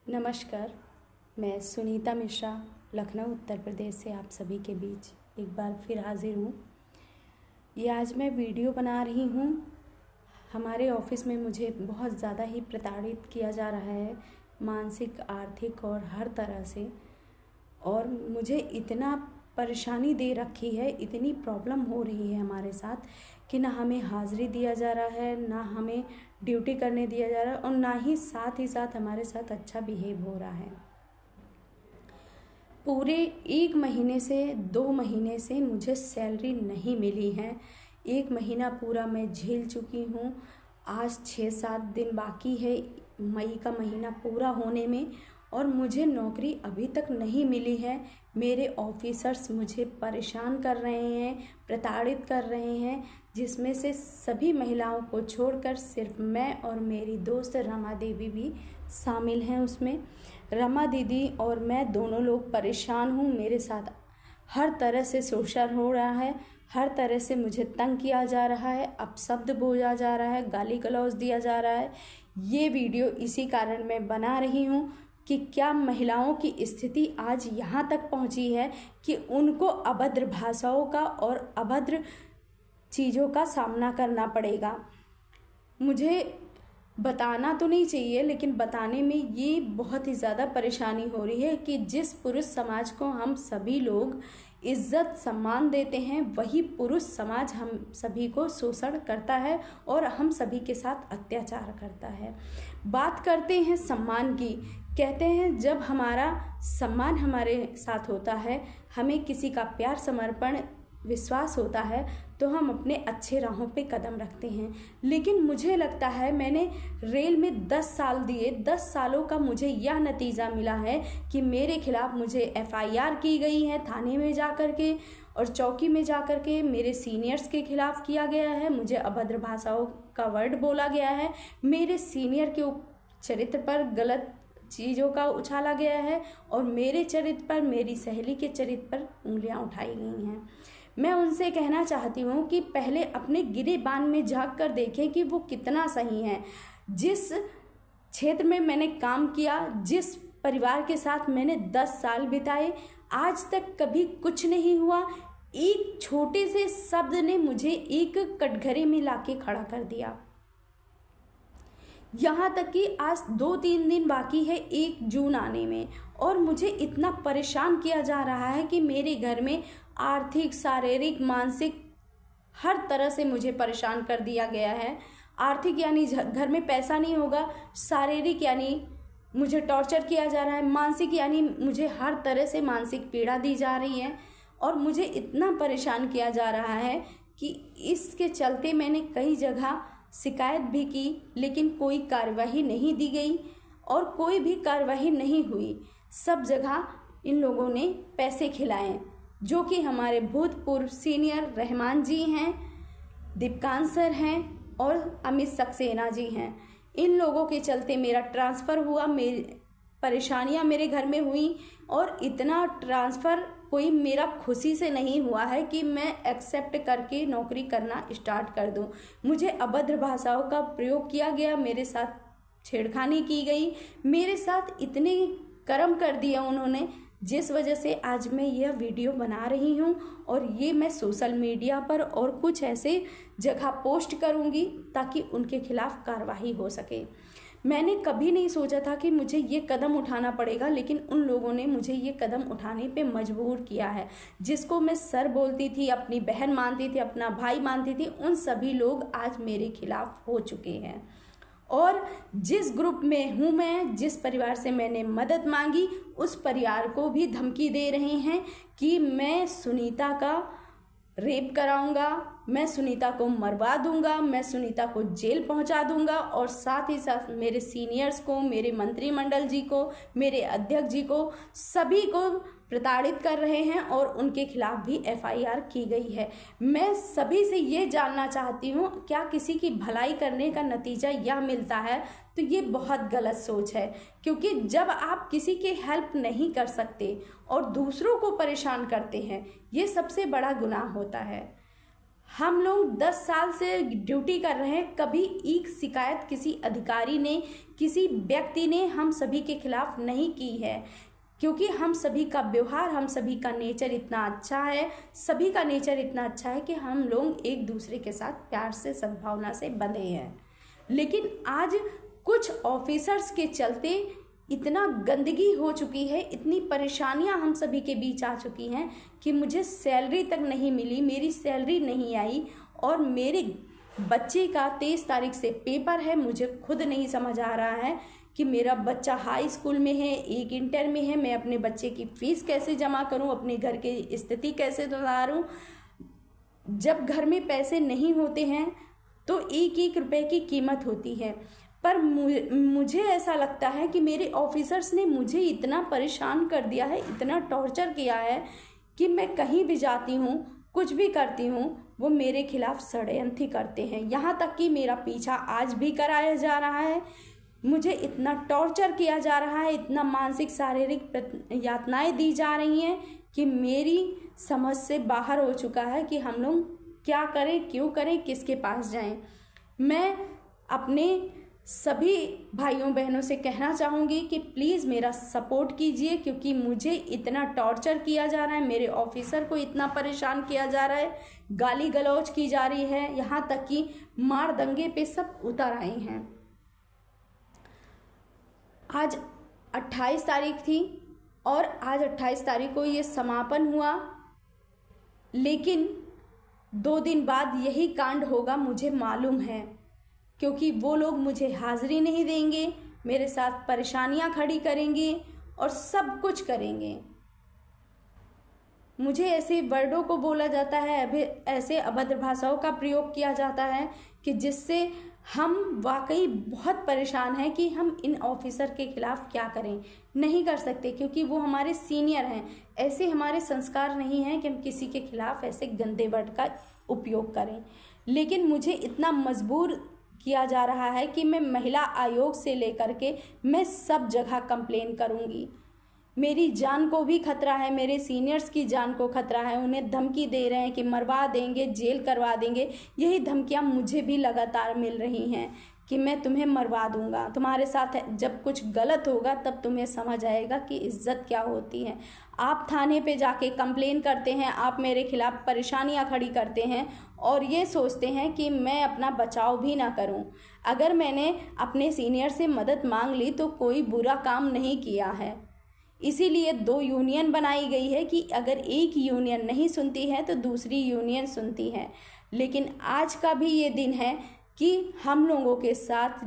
नमस्कार। मैं सुनीता मिश्रा लखनऊ उत्तर प्रदेश से आप सभी के बीच एक बार फिर हाजिर हूँ। ये आज मैं वीडियो बना रही हूँ। हमारे ऑफिस में मुझे बहुत ज़्यादा ही प्रताड़ित किया जा रहा है, मानसिक, आर्थिक और हर तरह से। और मुझे इतना परेशानी दे रखी है, इतनी प्रॉब्लम हो रही है हमारे साथ कि ना हमें हाज़िरी दिया जा रहा है, ना हमें ड्यूटी करने दिया जा रहा है और ना ही साथ हमारे साथ अच्छा बिहेव हो रहा है। पूरे 1 महीने से 2 महीने से मुझे सैलरी नहीं मिली है। 1 महीना पूरा मैं झेल चुकी हूँ। आज 6-7 दिन बाकी है मई का महीना पूरा होने में और मुझे नौकरी अभी तक नहीं मिली है। मेरे ऑफिसर्स मुझे परेशान कर रहे हैं, प्रताड़ित कर रहे हैं, जिसमें से सभी महिलाओं को छोड़कर सिर्फ मैं और मेरी दोस्त रमा देवी भी शामिल हैं उसमें। रमा दीदी और मैं दोनों लोग परेशान हूँ। मेरे साथ हर तरह से शोषण हो रहा है, हर तरह से मुझे तंग किया जा रहा है, अपशब्द बोला जा रहा है, गाली गलौज दिया जा रहा है। ये वीडियो इसी कारण मैं बना रही हूँ कि क्या महिलाओं की स्थिति आज यहाँ तक पहुँची है कि उनको अभद्र भाषाओं का और अभद्र चीज़ों का सामना करना पड़ेगा। मुझे बताना तो नहीं चाहिए, लेकिन बताने में ये बहुत ही ज़्यादा परेशानी हो रही है कि जिस पुरुष समाज को हम सभी लोग इज्जत सम्मान देते हैं, वही पुरुष समाज हम सभी को शोषण करता है और हम सभी के साथ अत्याचार करता है। बात करते हैं सम्मान की। कहते हैं जब हमारा सम्मान हमारे साथ होता है, हमें किसी का प्यार, समर्पण, विश्वास होता है तो हम अपने अच्छे राहों पे कदम रखते हैं। लेकिन मुझे लगता है मैंने रेल में 10 साल दिए, 10 सालों का मुझे यह नतीजा मिला है कि मेरे खिलाफ मुझे FIR की गई है थाने में जा कर के और चौकी में जा कर के मेरे सीनियर्स के खिलाफ किया गया है। मुझे अभद्र भाषाओं का वर्ड बोला गया है, मेरे सीनियर के चरित्र पर गलत चीज़ों का उछाला गया है और मेरे चरित्र पर, मेरी सहेली के चरित्र पर उंगलियां उठाई गई हैं। मैं उनसे कहना चाहती हूँ कि पहले अपने गिरेबान में झांक कर देखें कि वो कितना सही है। जिस क्षेत्र में मैंने काम किया, जिस परिवार के साथ मैंने 10 साल बिताए, आज तक कभी कुछ नहीं हुआ। एक छोटे से शब्द ने मुझे एक कटघरे में लाके खड़ा कर दिया। यहाँ तक कि आज 2-3 दिन बाकी है 1 जून आने में और मुझे इतना परेशान किया जा रहा है कि मेरे घर में आर्थिक, शारीरिक, मानसिक हर तरह से मुझे परेशान कर दिया गया है। आर्थिक यानी घर में पैसा नहीं होगा, शारीरिक यानी मुझे टॉर्चर किया जा रहा है, मानसिक यानी मुझे हर तरह से मानसिक पीड़ा दी जा रही है और मुझे इतना परेशान किया जा रहा है कि इसके चलते मैंने कई जगह शिकायत भी की, लेकिन कोई कार्रवाई नहीं दी गई और कोई भी कार्रवाई नहीं हुई। सब जगह इन लोगों ने पैसे खिलाए, जो कि हमारे भूतपूर्व सीनियर रहमान जी हैं, दीपकांत सर हैं और अमित सक्सेना जी हैं। इन लोगों के चलते मेरा ट्रांसफ़र हुआ, मेरी परेशानियां मेरे घर में हुई और इतना ट्रांसफ़र कोई मेरा खुशी से नहीं हुआ है कि मैं एक्सेप्ट करके नौकरी करना स्टार्ट कर दूं। मुझे अभद्र भाषाओं का प्रयोग किया गया, मेरे साथ छेड़खानी की गई, मेरे साथ इतने कर्म कर दिया उन्होंने, जिस वजह से आज मैं यह वीडियो बना रही हूं और ये मैं सोशल मीडिया पर और कुछ ऐसे जगह पोस्ट करूंगी ताकि उनके खिलाफ कार्रवाई हो सके। मैंने कभी नहीं सोचा था कि मुझे ये कदम उठाना पड़ेगा, लेकिन उन लोगों ने मुझे ये कदम उठाने पे मजबूर किया है। जिसको मैं सर बोलती थी, अपनी बहन मानती थी, अपना भाई मानती थी, उन सभी लोग आज मेरे खिलाफ हो चुके हैं। और जिस ग्रुप में हूँ मैं, जिस परिवार से मैंने मदद मांगी, उस परिवार को भी धमकी दे रहे हैं कि मैं सुनीता का रेप कराऊंगा, मैं सुनीता को मरवा दूंगा, मैं सुनीता को जेल पहुंचा दूंगा और साथ ही साथ मेरे सीनियर्स को, मेरे मंत्रिमंडल जी को, मेरे अध्यक्ष जी को, सभी को प्रताड़ित कर रहे हैं और उनके खिलाफ भी FIR की गई है। मैं सभी से ये जानना चाहती हूँ, क्या किसी की भलाई करने का नतीजा यह मिलता है? तो ये बहुत गलत सोच है, क्योंकि जब आप किसी की हेल्प नहीं कर सकते और दूसरों को परेशान करते हैं, ये सबसे बड़ा गुनाह होता है। हम लोग 10 साल से ड्यूटी कर रहे हैं, कभी एक शिकायत किसी अधिकारी ने, किसी व्यक्ति ने हम सभी के खिलाफ नहीं की है, क्योंकि हम सभी का व्यवहार, हम सभी का नेचर इतना अच्छा है, सभी का नेचर इतना अच्छा है कि हम लोग एक दूसरे के साथ प्यार से, सद्भावना से बंधे हैं। लेकिन आज कुछ ऑफिसर्स के चलते इतना गंदगी हो चुकी है, इतनी परेशानियां हम सभी के बीच आ चुकी हैं कि मुझे सैलरी तक नहीं मिली, मेरी सैलरी नहीं आई, और मेरे बच्चे का 23 तारीख से पेपर है। मुझे खुद नहीं समझ आ रहा है कि मेरा बच्चा हाई स्कूल में है, एक इंटर में है, मैं अपने बच्चे की फीस कैसे जमा करूं, अपने घर की स्थिति कैसे सुधारूं। जब घर में पैसे नहीं होते हैं तो एक एक रुपए की कीमत होती है। पर मुझे ऐसा लगता है कि मेरे ऑफिसर्स ने मुझे इतना परेशान कर दिया है, इतना टॉर्चर किया है कि मैं कहीं भी जाती हूँ, कुछ भी करती हूँ, वो मेरे खिलाफ षड्यंत्र करते हैं। यहाँ तक कि मेरा पीछा आज भी कराया जा रहा है, मुझे इतना टॉर्चर किया जा रहा है, इतना मानसिक शारीरिक यातनाएं दी जा रही हैं कि मेरी समझ से बाहर हो चुका है कि हम लोग क्या करें, क्यों करें, किसके पास जाएं। मैं अपने सभी भाइयों बहनों से कहना चाहूँगी कि प्लीज़ मेरा सपोर्ट कीजिए, क्योंकि मुझे इतना टॉर्चर किया जा रहा है, मेरे ऑफिसर को इतना परेशान किया जा रहा है, गाली गलौज की जा रही है, यहाँ तक कि मार दंगे पे सब उतर आए हैं। आज 28 तारीख थी और आज 28 तारीख को ये समापन हुआ, लेकिन 2 दिन बाद यही कांड होगा, मुझे मालूम है, क्योंकि वो लोग मुझे हाजिरी नहीं देंगे, मेरे साथ परेशानियां खड़ी करेंगे और सब कुछ करेंगे। मुझे ऐसे वर्डों को बोला जाता है, अभी ऐसे अभद्र भाषाओं का प्रयोग किया जाता है कि जिससे हम वाकई बहुत परेशान हैं कि हम इन ऑफिसर के खिलाफ क्या करें। नहीं कर सकते, क्योंकि वो हमारे सीनियर हैं। ऐसे हमारे संस्कार नहीं हैं कि हम किसी के खिलाफ ऐसे गंदे वर्ड का उपयोग करें। लेकिन मुझे इतना मजबूर किया जा रहा है कि मैं महिला आयोग से लेकर के मैं सब जगह कंप्लेन करूंगी। मेरी जान को भी खतरा है, मेरे सीनियर्स की जान को खतरा है। उन्हें धमकी दे रहे हैं कि मरवा देंगे, जेल करवा देंगे। यही धमकियां मुझे भी लगातार मिल रही हैं कि मैं तुम्हें मरवा दूंगा, तुम्हारे साथ जब कुछ गलत होगा तब तुम्हें समझ आएगा कि इज्जत क्या होती है। आप थाने पे जाके कंप्लेन करते हैं, आप मेरे खिलाफ परेशानियां खड़ी करते हैं और ये सोचते हैं कि मैं अपना बचाव भी ना करूं। अगर मैंने अपने सीनियर से मदद मांग ली तो कोई बुरा काम नहीं किया है। इसीलिए 2 यूनियन बनाई गई है कि अगर एक यूनियन नहीं सुनती है तो दूसरी यूनियन सुनती है। लेकिन आज का भी ये दिन है कि हम लोगों के साथ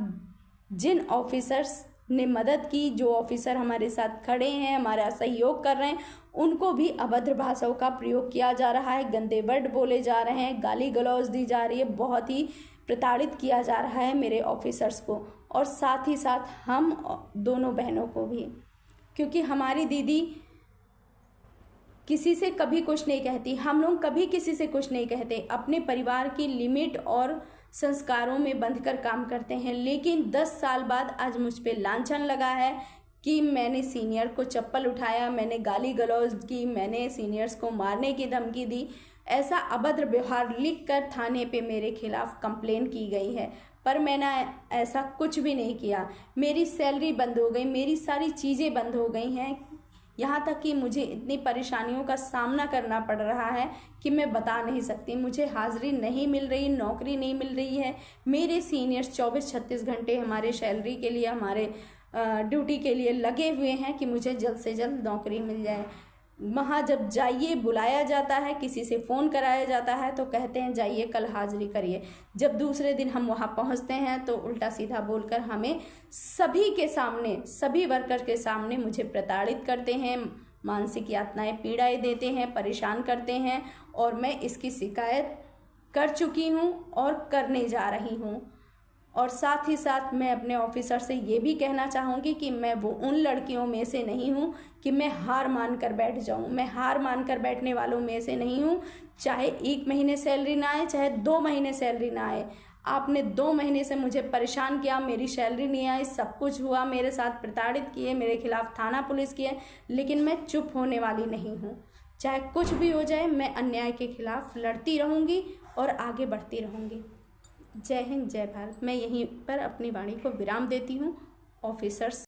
जिन ऑफिसर्स ने मदद की, जो ऑफिसर हमारे साथ खड़े हैं, हमारा सहयोग कर रहे हैं, उनको भी अभद्र भाषाओं का प्रयोग किया जा रहा है, गंदे वर्ड बोले जा रहे हैं, गाली गलौज दी जा रही है, बहुत ही प्रताड़ित किया जा रहा है मेरे ऑफिसर्स को और साथ ही साथ हम दोनों बहनों को भी। क्योंकि हमारी दीदी किसी से कभी कुछ नहीं कहती, हम लोग कभी किसी से कुछ नहीं कहते, अपने परिवार की लिमिट और संस्कारों में बंधकर काम करते हैं। लेकिन 10 साल बाद आज मुझ पे लांछन लगा है कि मैंने सीनियर को चप्पल उठाया, मैंने गाली गलौज की, मैंने सीनियर्स को मारने की धमकी दी। ऐसा अभद्र व्यवहार लिखकर थाने पे मेरे खिलाफ कंप्लेन की गई है, पर मैंने ऐसा कुछ भी नहीं किया। मेरी सैलरी बंद हो गई, मेरी सारी चीज़ें बंद हो गई हैं, यहाँ तक कि मुझे इतनी परेशानियों का सामना करना पड़ रहा है कि मैं बता नहीं सकती। मुझे हाजिरी नहीं मिल रही, नौकरी नहीं मिल रही है। मेरे सीनियर्स 24-36 घंटे हमारे सैलरी के लिए, हमारे ड्यूटी के लिए लगे हुए हैं कि मुझे जल्द से जल्द नौकरी मिल जाए। वहाँ जब जाइए बुलाया जाता है, किसी से फ़ोन कराया जाता है तो कहते हैं जाइए कल हाजिरी करिए। जब दूसरे दिन हम वहाँ पहुँचते हैं तो उल्टा सीधा बोलकर हमें सभी के सामने, सभी वर्कर के सामने मुझे प्रताड़ित करते हैं, मानसिक यातनाएं, पीड़ाएं देते हैं, परेशान करते हैं। और मैं इसकी शिकायत कर चुकी हूँ और करने जा रही हूँ। और साथ ही साथ मैं अपने ऑफिसर से ये भी कहना चाहूँगी कि मैं वो उन लड़कियों में से नहीं हूँ कि मैं हार मान कर बैठ जाऊँ। मैं हार मान कर बैठने वालों में से नहीं हूँ। चाहे 1 महीने सैलरी ना आए, चाहे 2 महीने सैलरी ना आए। आपने 2 महीने से मुझे परेशान किया, मेरी सैलरी नहीं आई, सब कुछ हुआ, मेरे साथ प्रताड़ित किए, मेरे खिलाफ थाना पुलिस किए, लेकिन मैं चुप होने वाली नहीं हूँ। चाहे कुछ भी हो जाए, मैं अन्याय के खिलाफ लड़ती रहूँगी और आगे बढ़ती रहूँगी। जय हिंद, जय भारत। मैं यहीं पर अपनी वाणी को विराम देती हूँ। ऑफिसर्स।